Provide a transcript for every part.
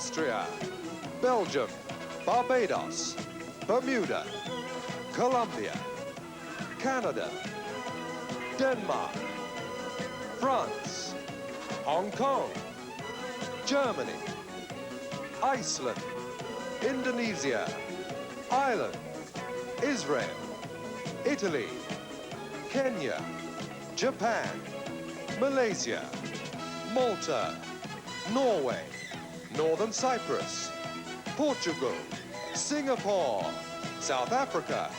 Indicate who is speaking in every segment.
Speaker 1: Austria, Belgium, Barbados, Bermuda, Colombia, Canada, Denmark, France, Hong Kong, Germany, Iceland, Indonesia, Ireland, Israel, Italy, Kenya, Japan, Malaysia, Malta, Norway, Northern Cyprus, Portugal, Singapore, South Africa,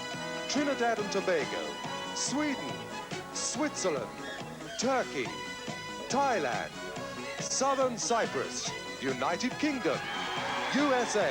Speaker 1: Trinidad and Tobago, Sweden, Switzerland, Turkey, Thailand, Southern Cyprus, United Kingdom, USA.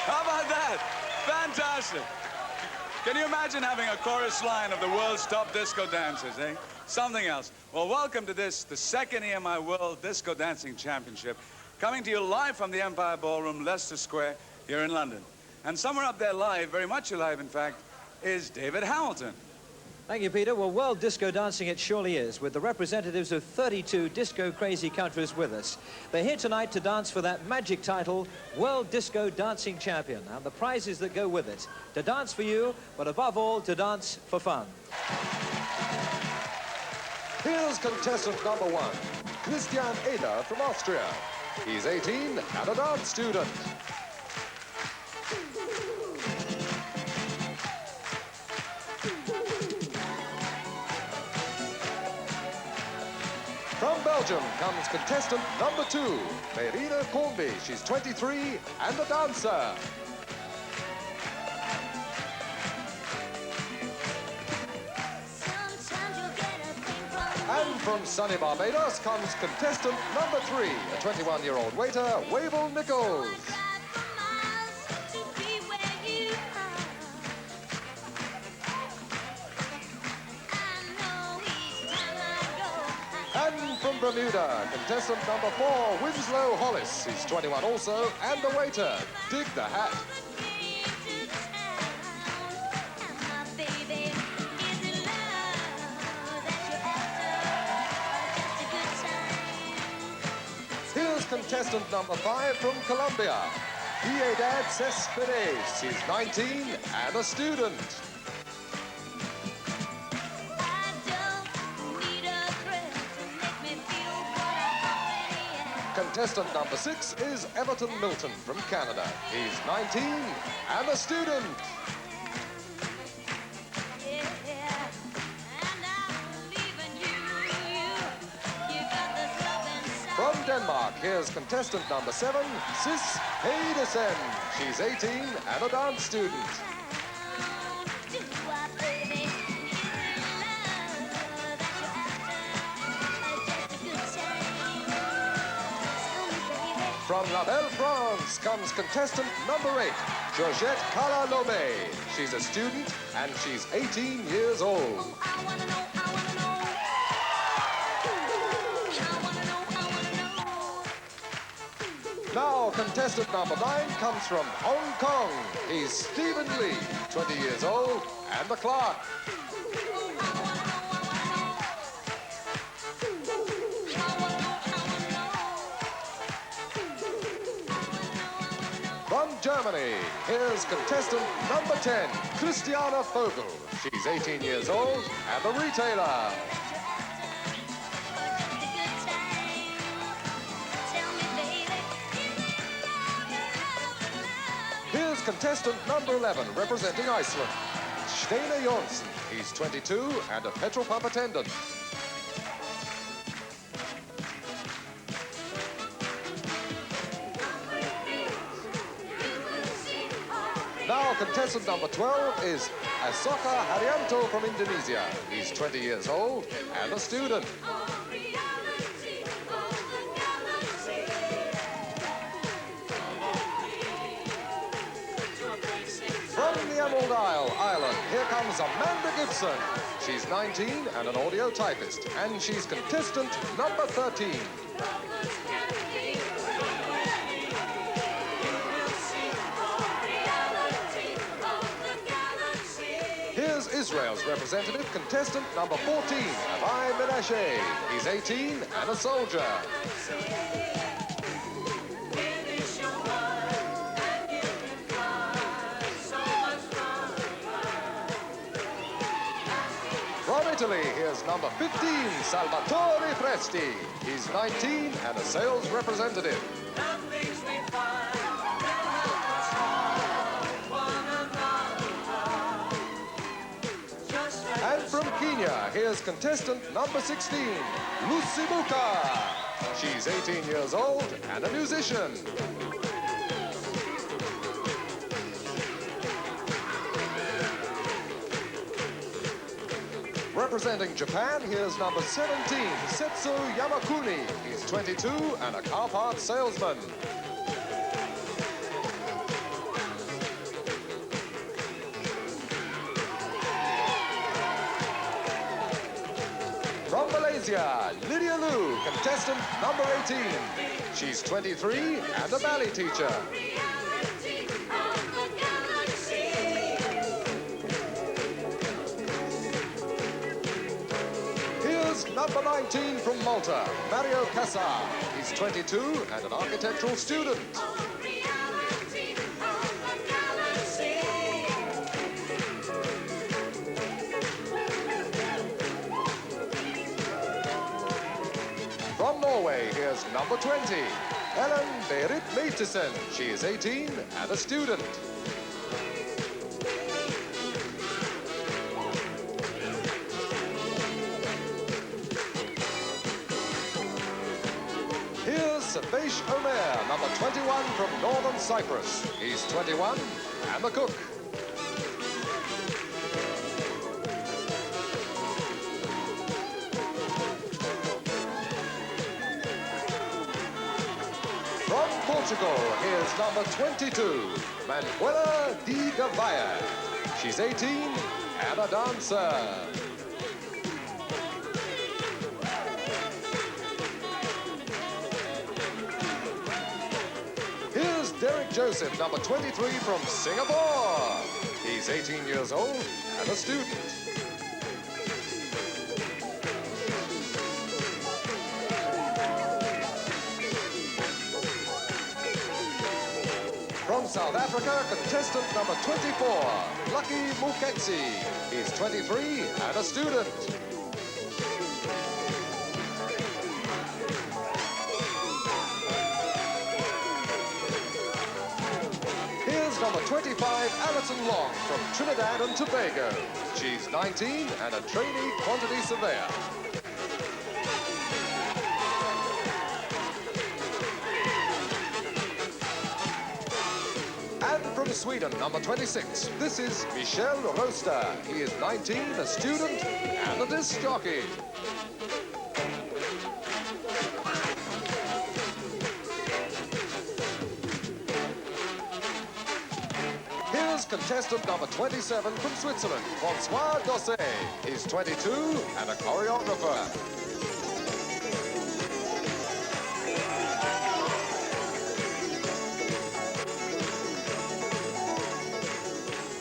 Speaker 2: How about that? Fantastic. Can you imagine having a chorus line of the world's top disco dancers, eh? Something else. Well, welcome to this, the second EMI World Disco Dancing Championship, coming to you live from the Empire Ballroom, Leicester Square, here in London. And somewhere up there live, very much alive, in fact, is David Hamilton.
Speaker 3: Thank you, Peter. Well, world disco dancing it surely is, with the representatives of 32 disco-crazy countries with us. They're here tonight to dance for that magic title, World Disco Dancing Champion, and the prizes that go with it. To dance for you, but above all, to dance for fun.
Speaker 1: Here's contestant number 1, Christian Eder from Austria. He's 18 and a dance student. From Belgium comes contestant number 2, Verena Combi. She's 23 and a dancer. And from sunny Barbados comes contestant number 3, a 21-year-old waiter, Wavell Nichols. And from Bermuda, contestant number 4, Winslow Hollis. He's 21 also, and the waiter, Dig the Hat. Here's contestant number 5 from Colombia, Piedad Cespedes. He's 19 and a student. Contestant number 6 is Everton Milton from Canada. He's 19 and a student. From Denmark, here's contestant number 7, Sis Pedersen. She's 18 and a dance student. From La Belle, France, comes contestant number 8, Georgette Calalome. She's a student and she's 18 years old. Now, contestant number 9 comes from Hong Kong. He's Stephen Lee, 20 years old and a clerk. From Germany, here's contestant number 10, Christiana Vogel. She's 18 years old and a retailer. Here's contestant number 11, representing Iceland, Steinar Jonsson. He's 22 and a petrol pump attendant. Now Now, contestant number 12 is Asoka Haryanto from Indonesia. He's 20 years old and a student. From the Emerald Isle, Ireland, here comes Amanda Gibson. She's 19 and an audio typist, and she's contestant number 13. Here's Israel's representative, contestant number 14, Abai Menashe. He's 18 and a soldier. From Italy, here's number 15, Salvatore Presti. He's 19 and a sales representative. And from Kenya, here's contestant number 16, Lucy Buka. She's 18 years old and a musician. Representing Japan, here's number 17, Setsu Yamakuni. He's 22 and a car parts salesman. From Malaysia, Lydia Lu, contestant number 18. She's 23 and a ballet teacher. Number 19 from Malta, Mario Casa. He's 22 and an architectural student. From Norway, here's number 20, Ellen Berit Meitesen. She is 18 and a student. Sabesh Omer, number 21 from Northern Cyprus. He's 21 and a cook. From Portugal, here's number 22, Manuela de Gavaya. She's 18 and a dancer. Derek Joseph, number 23 from Singapore. He's 18 years old and a student. From South Africa, contestant number 24, Lucky Muketsi. He's 23 and a student. Number 25, Alison Long from Trinidad and Tobago. She's 19 and a trainee quantity surveyor. And from Sweden, number 26, this is Michel Roster. He is 19, a student and a disc jockey. Contestant number 27 from Switzerland, Francois Dosset. He's 22 and a choreographer.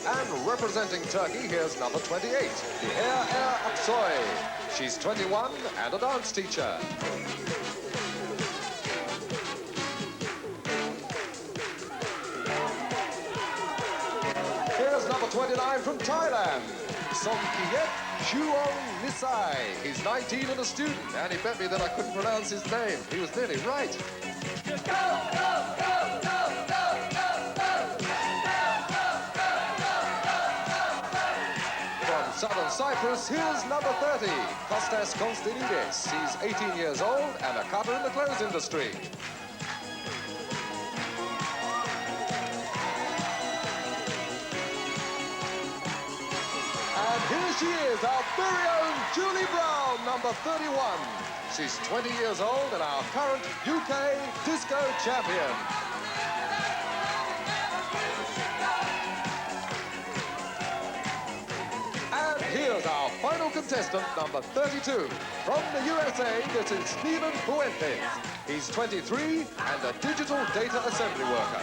Speaker 1: And representing Turkey, here's number 28, Diher Aksoy. She's 21 and a dance teacher. Number 29 from Thailand, Somkiet Chuong Nisai. He's 19 and a student, and he bet me that I couldn't pronounce his name. He was nearly right. From Southern Cyprus, here's number 30, Kostas Konstantides. He's 18 years old and a cutter in the clothes industry. she is, our very own Julie Brown, number 31. She's 20 years old and our current UK disco champion. And here's our final contestant, number 32. From the USA, this is Stephen Fuentes. He's 23 and a digital data assembly worker.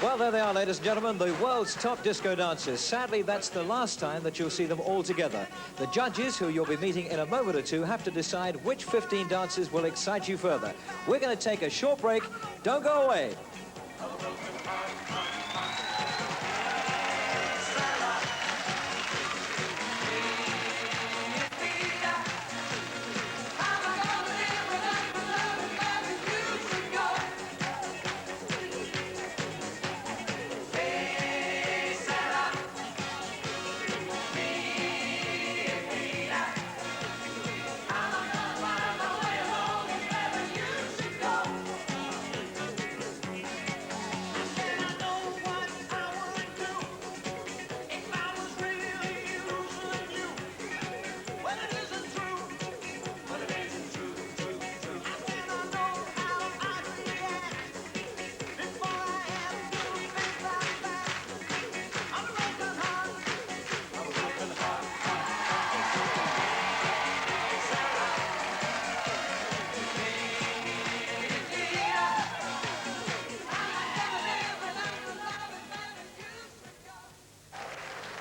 Speaker 3: Well, there they are, ladies and gentlemen, the world's top disco dancers. Sadly, that's the last time that you'll see them all together. The judges, who you'll be meeting in a moment or two, have to decide which 15 dancers will excite you further. We're going to take a short break. Don't go away.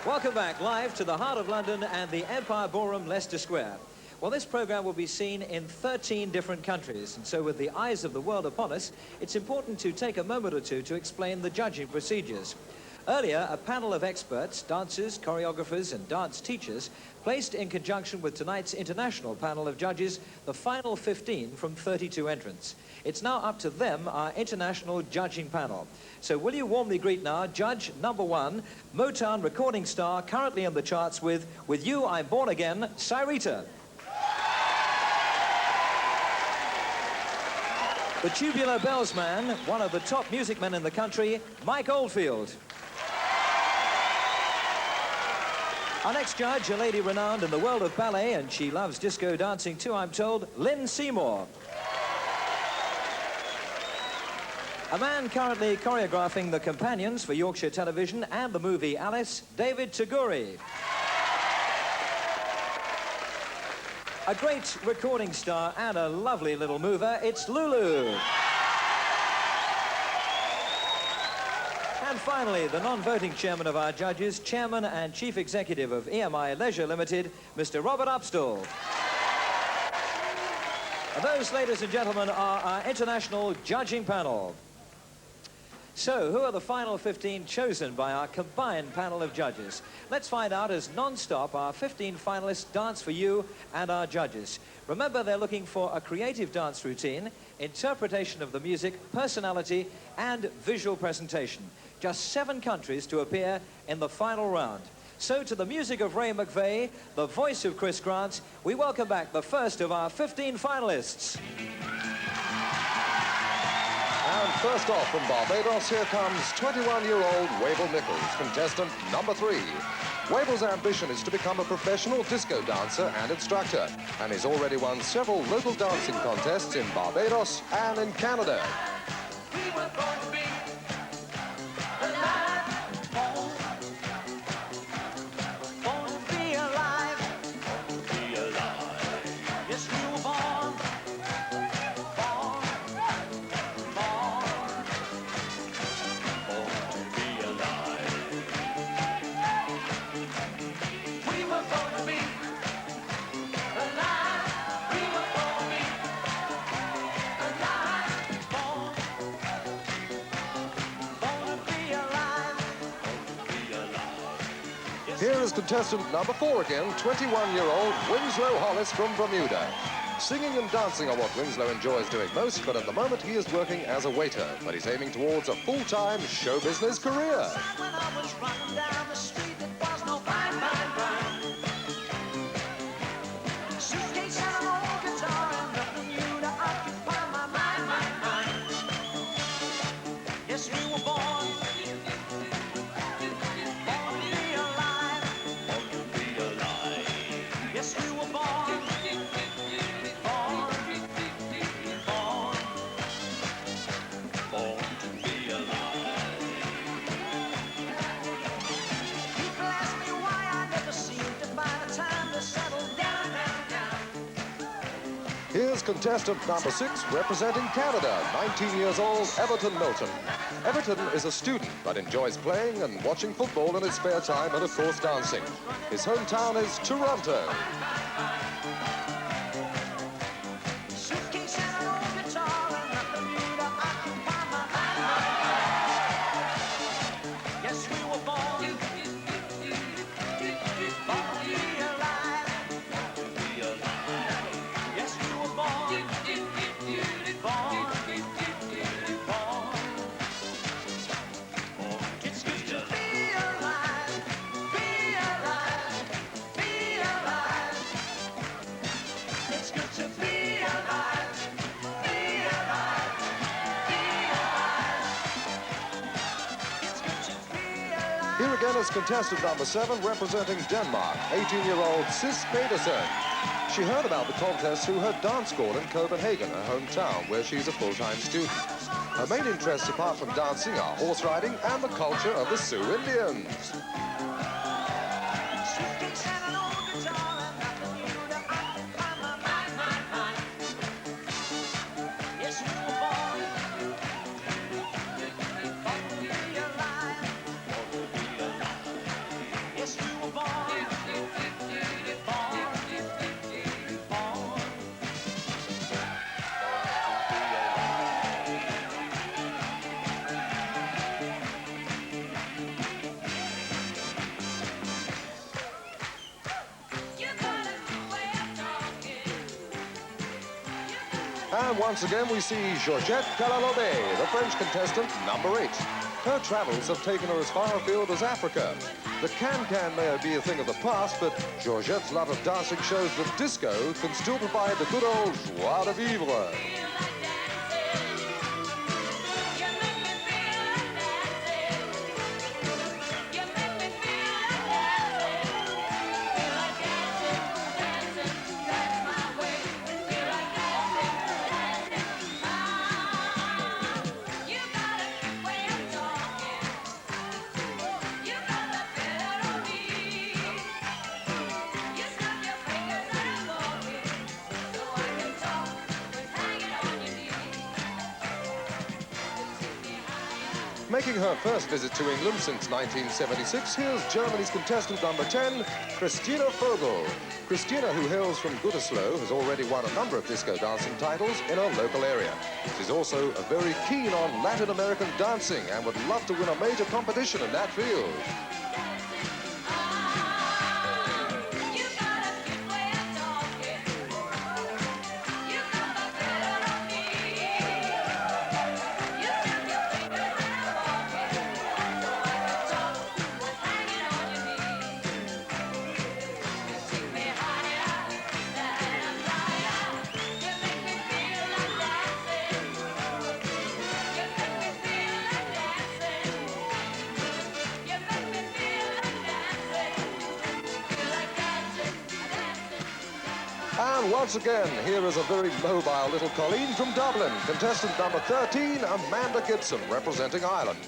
Speaker 3: Welcome back live to the heart of London and the Empire Ballroom, Leicester Square. Well, this program will be seen in 13 different countries, and so with the eyes of the world upon us, it's important to take a moment or two to explain the judging procedures. Earlier, a panel of experts, dancers, choreographers and dance teachers placed in conjunction with tonight's international panel of judges the final 15 from 32 entrants. It's now up to them, our international judging panel. So will you warmly greet now judge number 1, Motown recording star, currently in the charts with You I'm Born Again, Cyrita. The Tubular Bells man, one of the top music men in the country, Mike Oldfield. Our next judge, a lady renowned in the world of ballet, and she loves disco dancing too, I'm told, Lynn Seymour. A man currently choreographing The Companions for Yorkshire Television and the movie Alice, David Taguri. A great recording star and a lovely little mover, it's Lulu. And finally, the non-voting chairman of our judges, chairman and chief executive of EMI Leisure Limited, Mr. Robert Upstall. And those, ladies and gentlemen, are our international judging panel. So, who are the final 15 chosen by our combined panel of judges? Let's find out as non-stop our 15 finalists dance for you and our judges. Remember, they're looking for a creative dance routine, interpretation of the music, personality, and visual presentation. Just 7 countries to appear in the final round. So, to the music of Ray McVeigh, the voice of Chris Grant, we welcome back the first of our 15 finalists.
Speaker 1: And first off from Barbados, here comes 21-year-old Wavell Nichols, contestant number 3. Wavell's ambition is to become a professional disco dancer and instructor, and he's already won several local dancing contests in Barbados and in Canada. Here is contestant number 4 again, 21-year-old Winslow Hollis from Bermuda. Singing and dancing are what Winslow enjoys doing most, but at the moment he is working as a waiter, but he's aiming towards a full-time show business career.
Speaker 2: born to be alive.
Speaker 4: People ask me why I never seem to find a time to settle down, down, down.
Speaker 1: Here's contestant number 6, representing Canada, 19 years old, Everton Milton. Everton is a student, but enjoys playing and watching football in his spare time and, of course, dancing. His hometown is Toronto.
Speaker 4: Suitcase and an old guitar and nothing new to occupy my mind. Yes, we were born to be alive. Yes, we were born to be born. It's good to be alive, be alive, be alive. It's good to be alive, be alive, be alive. It's good to be alive.
Speaker 1: Here again is contestant number 7, representing Denmark, 18-year-old Sis Pedersen. She heard about the contest through her dance school in Copenhagen, her hometown, where she's a full-time student. Her main interests, apart from dancing, are horse riding and the culture of the Sioux Indians.
Speaker 4: Suitcase and an old guitar and nothing new to occupy my mind. Yes, we were born to be alive. Yes, we were born.
Speaker 1: And once again, we see Georgette Calalobé, the French contestant, number 8. Her travels have taken her as far afield as Africa. The can-can may be a thing of the past, but Georgette's love of dancing shows that disco can still provide the good old joie de vivre. Making her first visit to England since 1976, here's Germany's contestant number 10, Christina Vogel. Christina, who hails from Gütersloh, has already won a number of disco dancing titles in her local area. She's also very keen on Latin American dancing and would love to win a major competition in that field. And once again, here is a very mobile little colleen from Dublin, contestant number 13, Amanda Gibson, representing Ireland.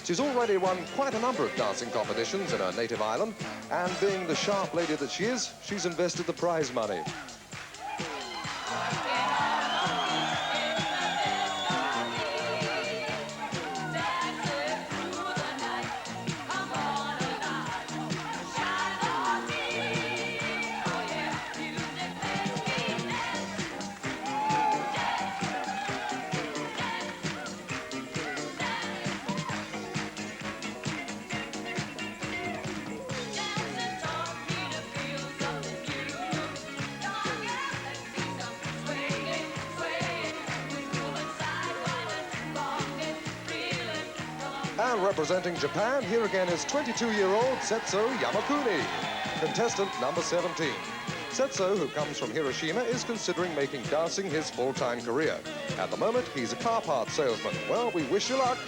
Speaker 1: She's already won quite a number of dancing competitions in her native island, and being the sharp lady that she is, she's invested the prize money. And representing Japan, here again is 22-year-old Setso Yamakuni, contestant number 17. Setso, who comes from Hiroshima, is considering making dancing his full-time career. At the moment, he's a car parts salesman. Well, we wish you luck.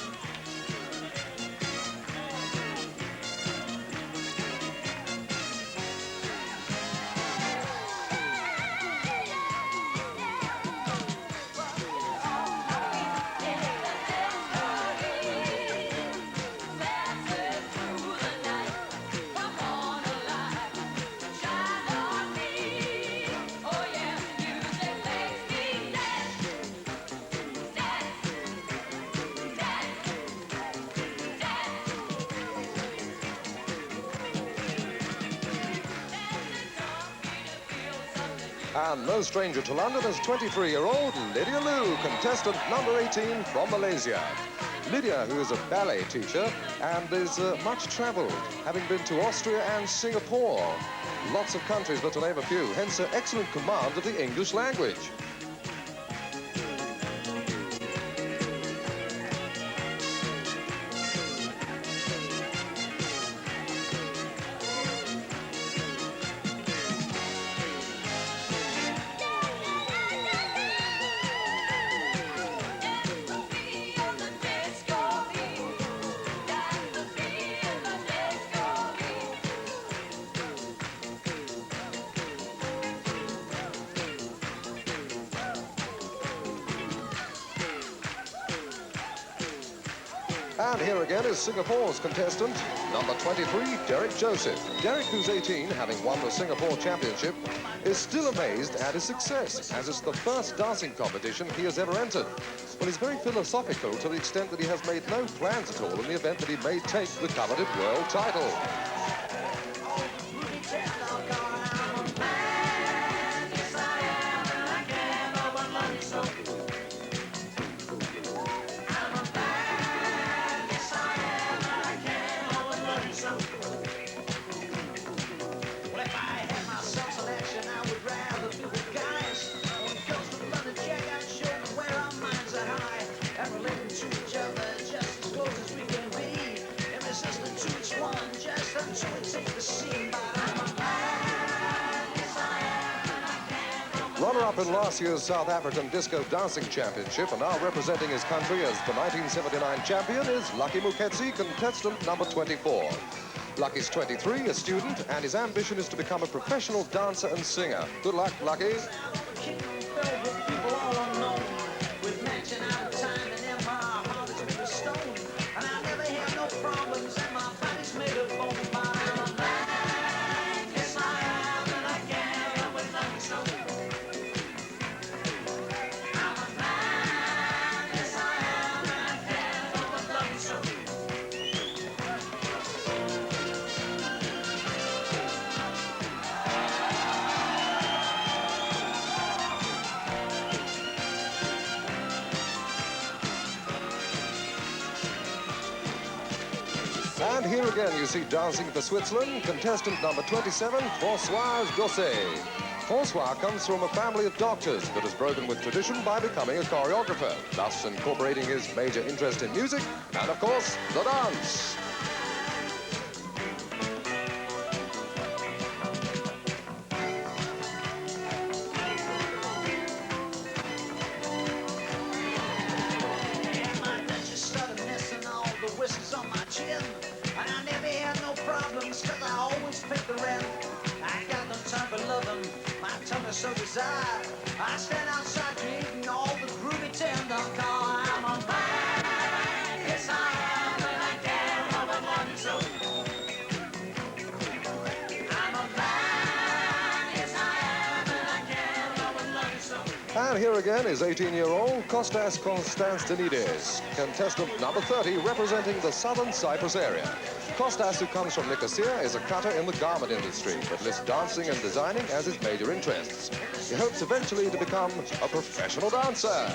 Speaker 1: And no stranger to London is 23-year-old Lydia Liu, contestant number 18 from Malaysia. Lydia, who is a ballet teacher and is much travelled, having been to Austria and Singapore. Lots of countries, but to name a few, hence her excellent command of the English language. And here again is Singapore's contestant, number 23, Derek Joseph. Derek, who's 18, having won the Singapore Championship, is still amazed at his success, as it's the first dancing competition he has ever entered. Well, he's very philosophical to the extent that he has made no plans at all in the event that he may take the coveted world title. Runner-up in last year's South African Disco Dancing Championship and now representing his country as the 1979 champion is Lucky Muketsi, contestant number 24. Lucky's 23, a student, and his ambition is to become a professional dancer and singer. Good luck, Lucky. And here again you see dancing for Switzerland, contestant number 27, François Gosset. François comes from a family of doctors but has broken with tradition by becoming a choreographer, thus incorporating his major interest in music and, of course, the dance.
Speaker 4: So desire, I stand outside creating all the groovy tender call. I'm a man, yes I am, and I can't help but love you so. I'm a man, yes I am, and I can't help but love you so.
Speaker 1: And here again is 18-year-old Kostas Konstantinides, contestant number 30, representing the southern Cyprus area. Kostas, who comes from Nicosia, is a cutter in the garment industry, but lists dancing and designing as his major interests. He hopes eventually to become a professional dancer.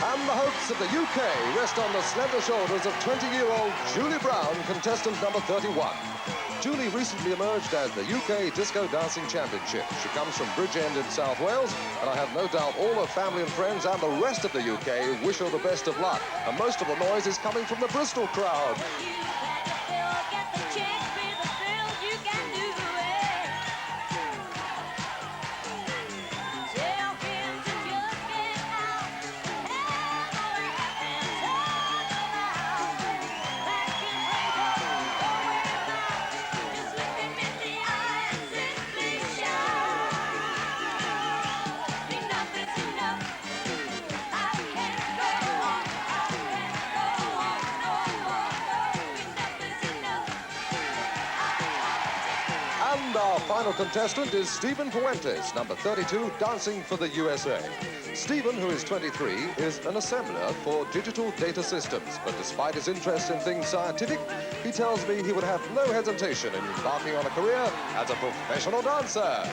Speaker 1: And the hopes of the UK rest on the slender shoulders of 20-year-old Julie Brown, contestant number 31. Julie recently emerged as the UK Disco Dancing Championship. She comes from Bridgend in South Wales, and I have no doubt all her family and friends and the rest of the UK wish her the best of luck. And most of the noise is coming from the Bristol crowd. And our final contestant is Stephen Fuentes, number 32, dancing for the USA. Stephen, who is 23, is an assembler for digital data systems, but despite his interest in things scientific, he tells me he would have no hesitation in embarking on a career as a professional dancer.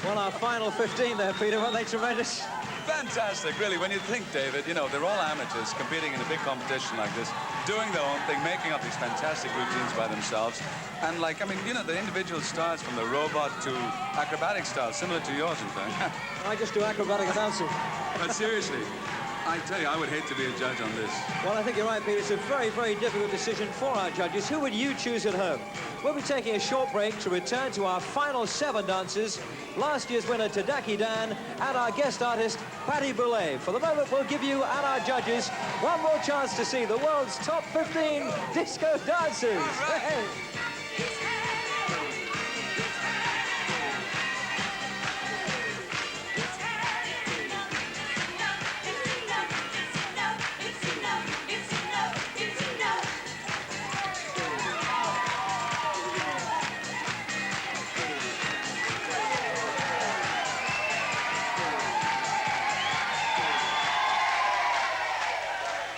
Speaker 3: Well, our final 15 there, Peter, weren't they tremendous?
Speaker 2: Fantastic, really. When you think, David, you know, they're all amateurs competing in a big competition like this, doing their own thing, making up these fantastic routines by themselves. And, like, I mean, you know, the individual styles from the robot to acrobatic styles, similar to yours, in fact.
Speaker 3: I just do acrobatic dancing.
Speaker 2: But seriously, I tell you, I would hate to be a judge on this.
Speaker 3: Well, I think you're right, Peter. It's a very, very difficult decision for our judges. Who would you choose at home? We'll be taking a short break to return to our final 7 dancers. Last year's winner, Tadaki Dan, and our guest artist, Patty Boulay. For the moment, we'll give you and our judges one more chance to see the world's top 15 disco dancers. Hey.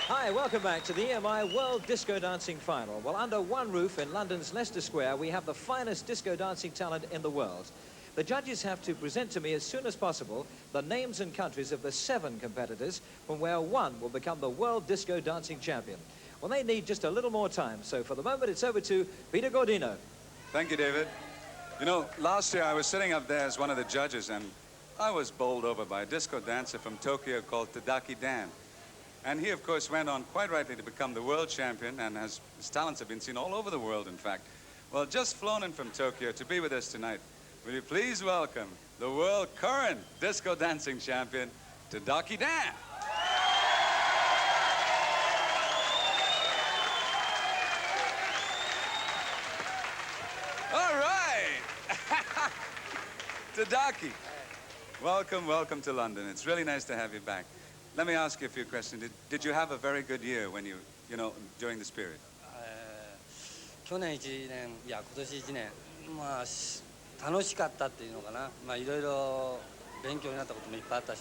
Speaker 3: Hi, welcome back to the EMI World Disco Dancing Final. Well, under one roof in London's Leicester Square, we have the finest disco dancing talent in the world. The judges have to present to me as soon as possible the names and countries of the 7 competitors from where one will become the World Disco Dancing Champion. Well, they need just a little more time, so for the moment, it's over to Peter Gordino.
Speaker 2: Thank you, David. You know, last year I was sitting up there as one of the judges, and I was bowled over by a disco dancer from Tokyo called Tadaki Dan. And he, of course, went on quite rightly to become the world champion, and his talents have been seen all over the world, in fact. Well, just flown in from Tokyo to be with us tonight. Will you please welcome the world current disco dancing champion, Tadaki Dan. All right. Tadaki, welcome to London. It's really nice to have you back. Let me ask you a few questions. Did you have a very good year when you know, during this period?
Speaker 5: 去年1年いや今年1年まあ楽しかったっていうのかな。まあいろいろ勉強になったこともいっぱいあったし、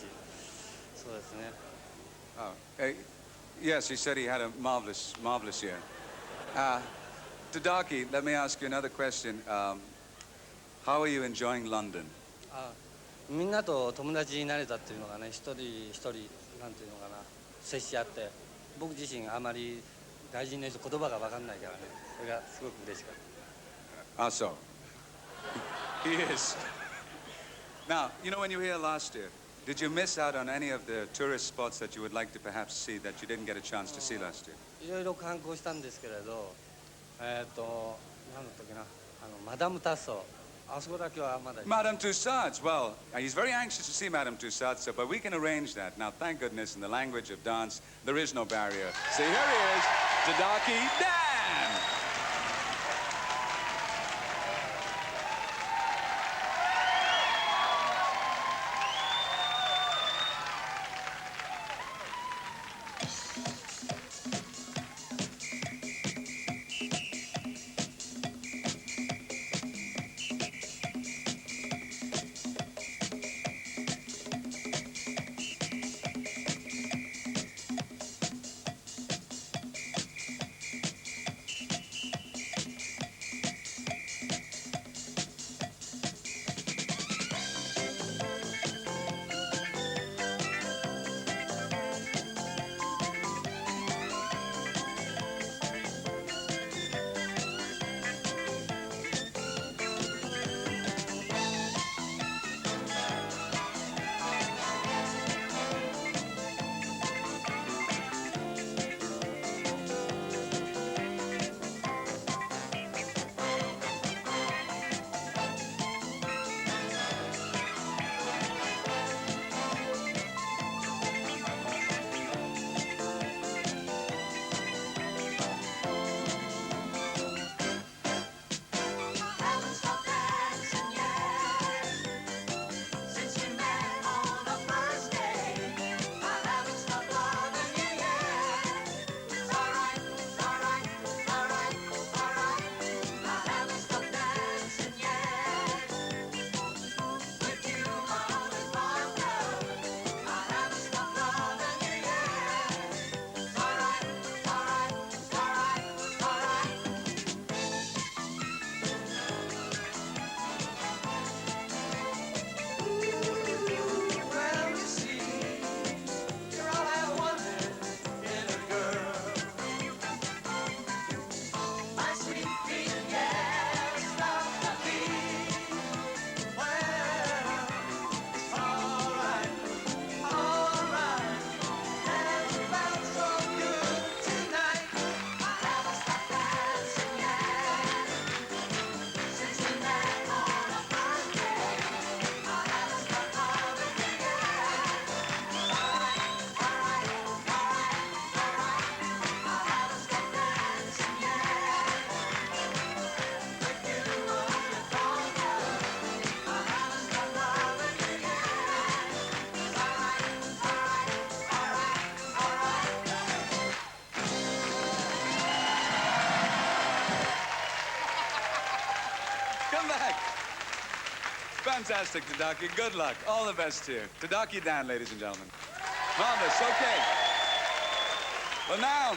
Speaker 5: そうですね。
Speaker 2: Yes, he said he had a marvelous year. Tadaki, let me ask you another question. How are you enjoying London?
Speaker 5: みんなと友達になれたっていうのがね、一人一人なんていうのかな、接し合って、僕自身あまり外人の人言葉が分かんないからね、それがすごく嬉しかった。
Speaker 2: So. He is. Now, you know, when you were here last year, did you miss out on any of the tourist spots that you would like to perhaps see that you didn't get a chance to see last year?
Speaker 5: いろいろ観光したんですけれど、なんだったっけな、マダムタッソー。
Speaker 2: Madame Tussauds. Well, he's very anxious to see Madame Tussauds, but we can arrange that. Now, thank goodness, in the language of dance, there is no barrier. See, here he is, Tadaki Dan. Fantastic, Tadaki. Good luck. All the best to you. Tadaki Dan, ladies and gentlemen. Marvelous. Okay. Well, now,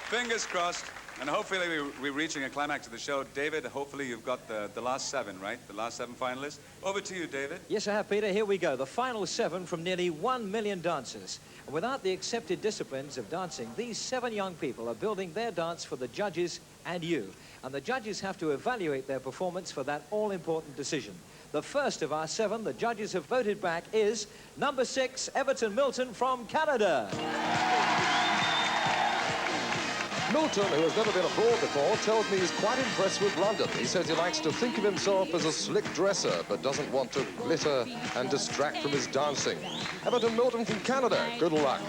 Speaker 2: fingers crossed, and hopefully we're reaching a climax of the show. David, hopefully you've got the last 7, right? The last 7 finalists. Over to you, David.
Speaker 3: Yes, I have, Peter. Here we go. The final 7 from nearly 1 million dancers. And without the accepted disciplines of dancing, these 7 young people are building their dance for the judges and you. And the judges have to evaluate their performance for that all-important decision. The first of our 7 the judges have voted back is number 6, Everton Milton from Canada.
Speaker 1: Milton, who has never been abroad before, tells me he's quite impressed with London. He says he likes to think of himself as a slick dresser, but doesn't want to glitter and distract from his dancing. Everton Milton from Canada, good luck.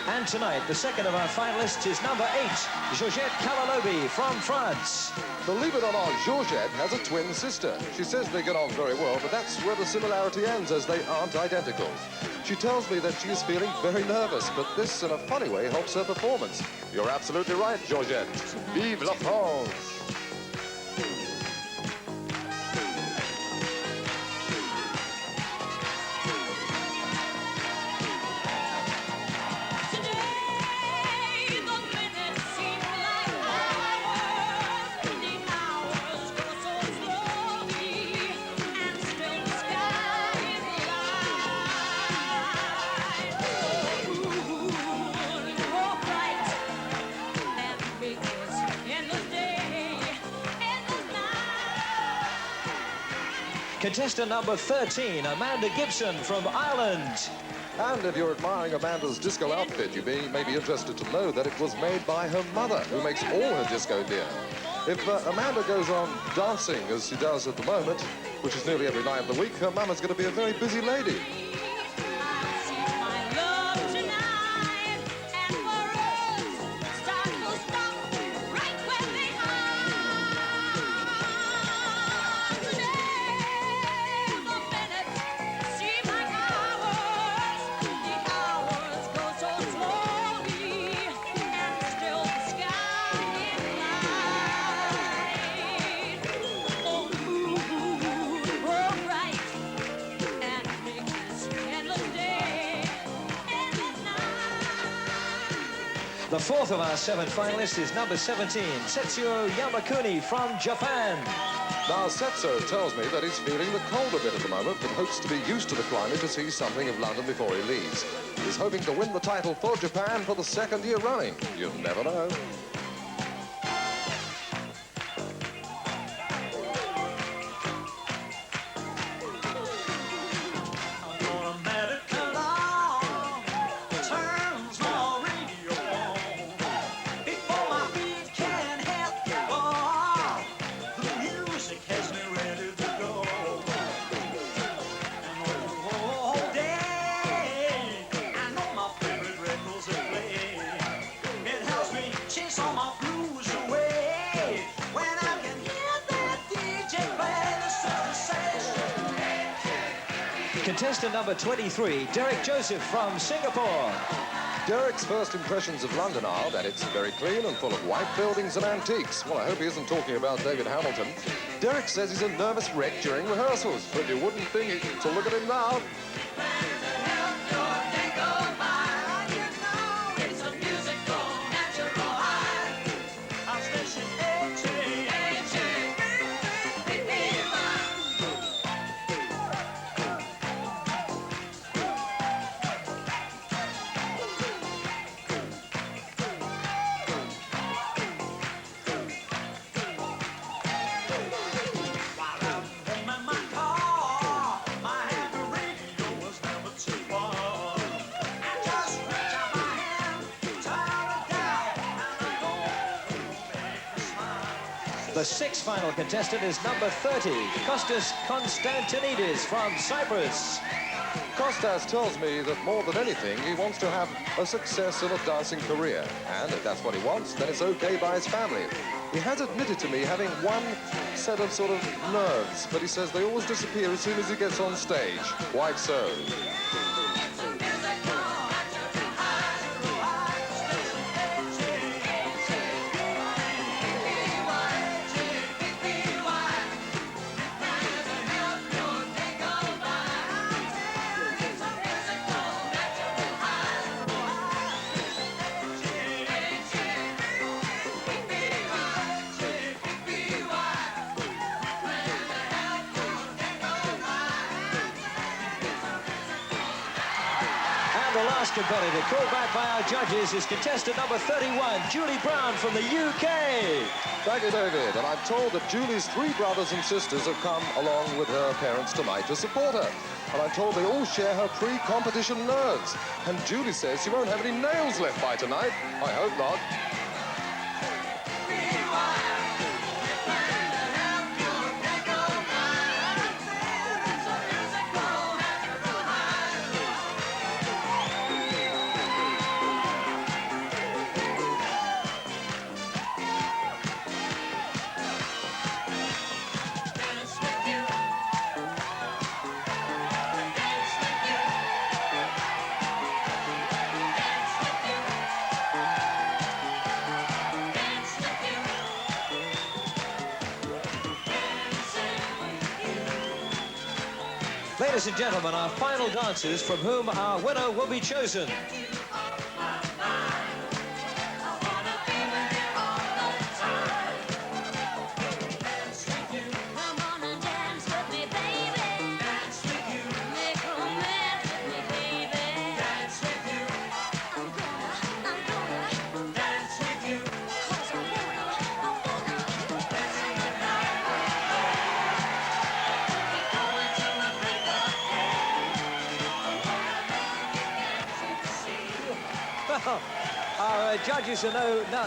Speaker 3: And tonight, the second of our finalists is number 8, Georgette Kalalobi from France.
Speaker 1: Believe it or not, Georgette has a twin sister. She says they get on very well, but that's where the similarity ends, as they aren't identical. She tells me that she is feeling very nervous, but this, in a funny way, helps her performance. You're absolutely right, Georgette. Vive la France!
Speaker 3: Contestant number 13, Amanda Gibson from Ireland.
Speaker 1: And if you're admiring Amanda's disco outfit, you may be interested to know that it was made by her mother, who makes all her disco gear. If Amanda goes on dancing as she does at the moment, which is nearly every night of the week, her mama's going to be a very busy lady.
Speaker 3: The fourth of our 7 finalists is number 17, Setsuo Yamakuni from Japan.
Speaker 1: Now, Setsuo tells me that he's feeling the cold a bit at the moment, but hopes to be used to the climate to see something of London before he leaves. He's hoping to win the title for Japan for the 2nd year running. You never know.
Speaker 3: Contestant number 23, Derek Joseph from Singapore.
Speaker 1: Derek's first impressions of London are that it's very clean and full of white buildings and antiques. Well, I hope he isn't talking about David Hamilton. Derek says he's a nervous wreck during rehearsals, but you wouldn't think it, so look at him now.
Speaker 3: The sixth final contestant is number 30, Kostas Konstantinidis from Cyprus.
Speaker 1: Kostas tells me that more than anything, he wants to have a success in a dancing career. And if that's what he wants, then it's okay by his family. He has admitted to me having one set of sort of nerves, but he says they always disappear as soon as he gets on stage. Quite so.
Speaker 3: The last competitor called back by our judges is contestant number 31, Julie Brown from the UK.
Speaker 1: Thank you, David. And I'm told that Julie's 3 brothers and sisters have come along with her parents tonight to support her. And I'm told they all share her pre-competition nerves. And Julie says she won't have any nails left by tonight. I hope not.
Speaker 3: Ladies and gentlemen, our final dancers from whom our winner will be chosen. Our judges are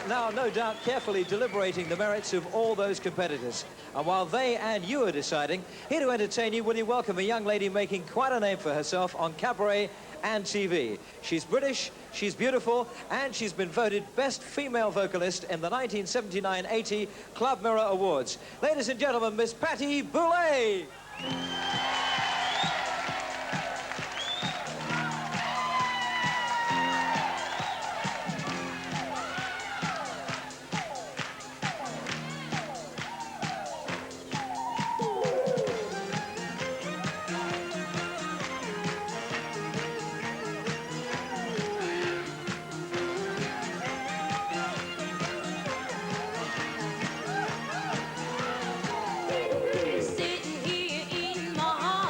Speaker 3: now no doubt carefully deliberating the merits of all those competitors. And while they and you are deciding, here to entertain you, will you welcome a young lady making quite a name for herself on cabaret and TV. She's British, she's beautiful, and she's been voted Best Female Vocalist in the 1979-80 Club Mirror Awards. Ladies and gentlemen, Miss Patty Boulay.
Speaker 6: Sitting here eating my heart.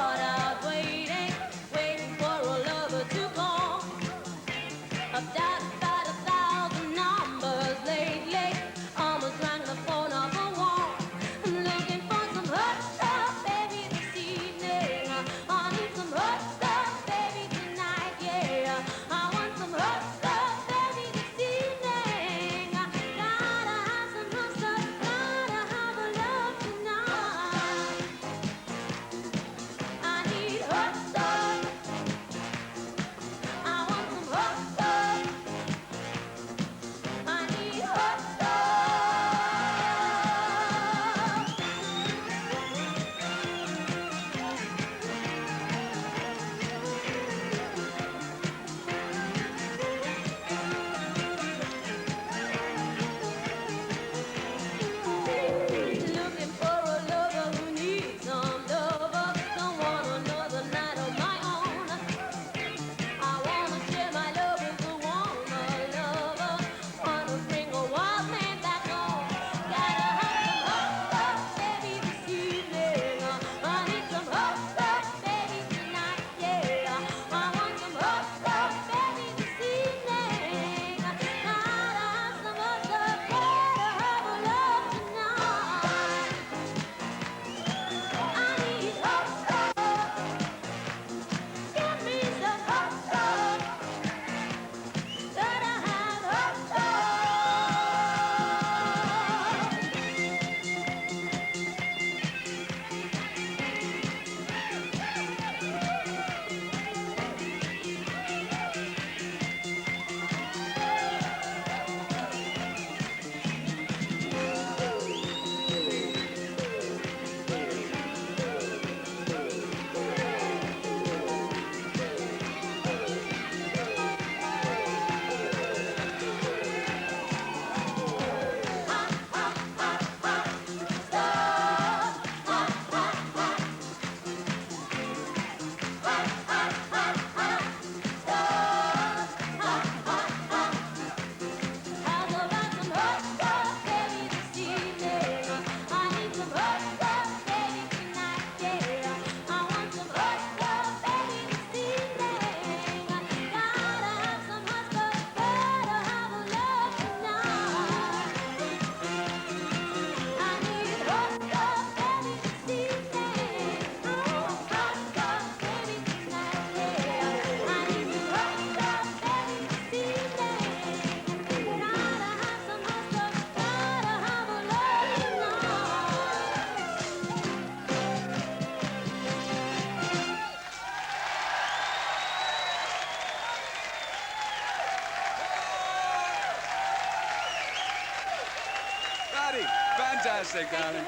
Speaker 2: Fantastic, darling.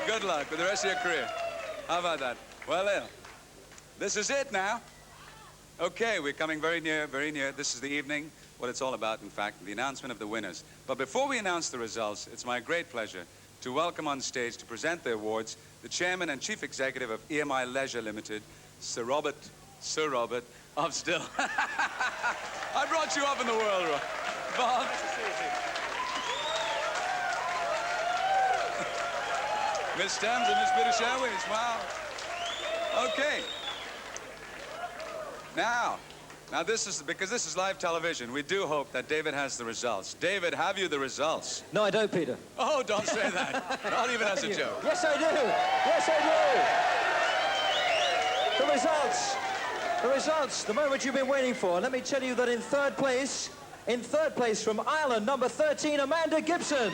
Speaker 2: Good luck with the rest of your career. How about that? Well, this is it now. Okay, we're coming very near, very near. This is the evening, what it's all about, in fact, the announcement of the winners. But before we announce the results, it's my great pleasure to welcome on stage to present the awards the Chairman and Chief Executive of EMI Leisure Limited, Sir Robert of Still. I brought you up in the world, Bob. Nice to see you. Miss Thames and Miss British Airways, wow. Okay. Now this is, because this is live television, we do hope that David has the results. David, have you the results?
Speaker 3: No, I don't, Peter.
Speaker 2: Oh, don't say that. Not even as a joke.
Speaker 3: Yes, I do. Yes, I do. The results. The results, the moment you've been waiting for. Let me tell you that in third place from Ireland, number 13, Amanda Gibson.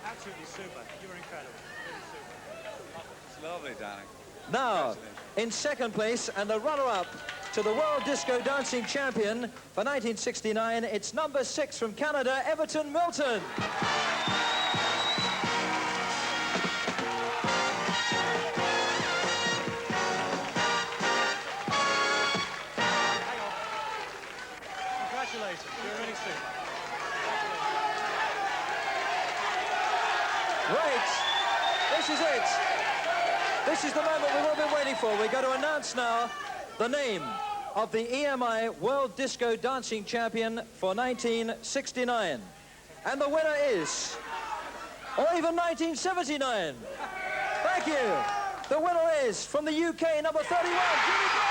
Speaker 6: Absolutely super. You were incredible. Really super.
Speaker 2: It's lovely, darling.
Speaker 3: Now, in second place, and the runner-up to the World Disco Dancing Champion for 1969, it's number 6 from Canada, Everton Milton.
Speaker 6: Congratulations. You're really super.
Speaker 3: Right, this is it. This is the moment we've all been waiting for. We're going to announce now the name of the EMI World Disco Dancing Champion for 1969. And the winner is, or even 1979. Thank you. The winner is, from the UK, number 31, Judy Brown.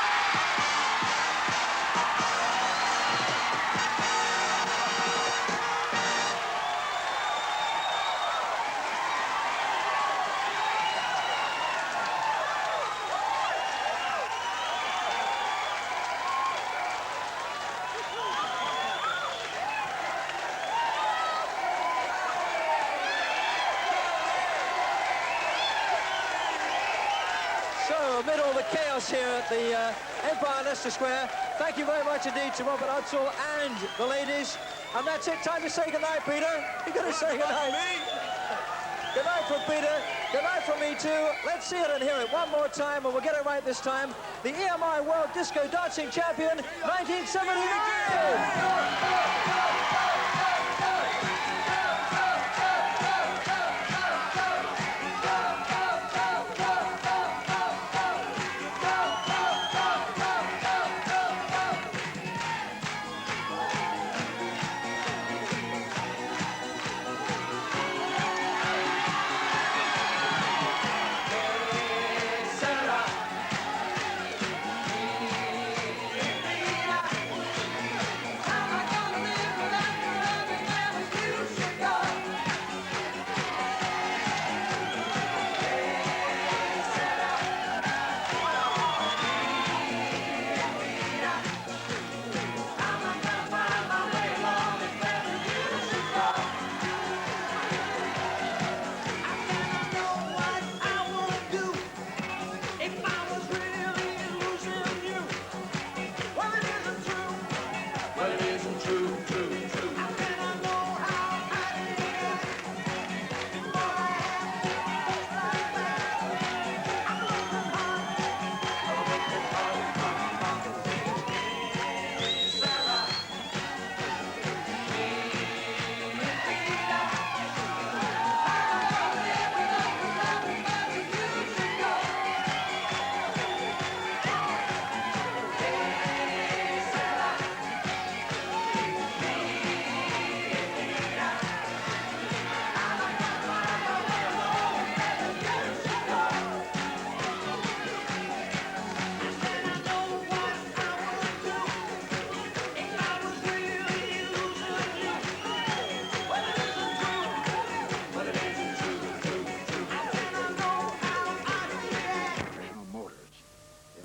Speaker 3: So, amid all the chaos here at the Empire Leicester Square, thank you very much indeed to Robert Hutzel and the ladies. And that's it. Time to say goodnight, Peter. You're going to say goodnight. Good night from Peter. Good night from me, too. Let's see it and hear it one more time, and we'll get it right this time. The EMI World Disco Dancing Champion, 1979.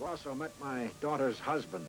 Speaker 7: Also met my daughter's husband.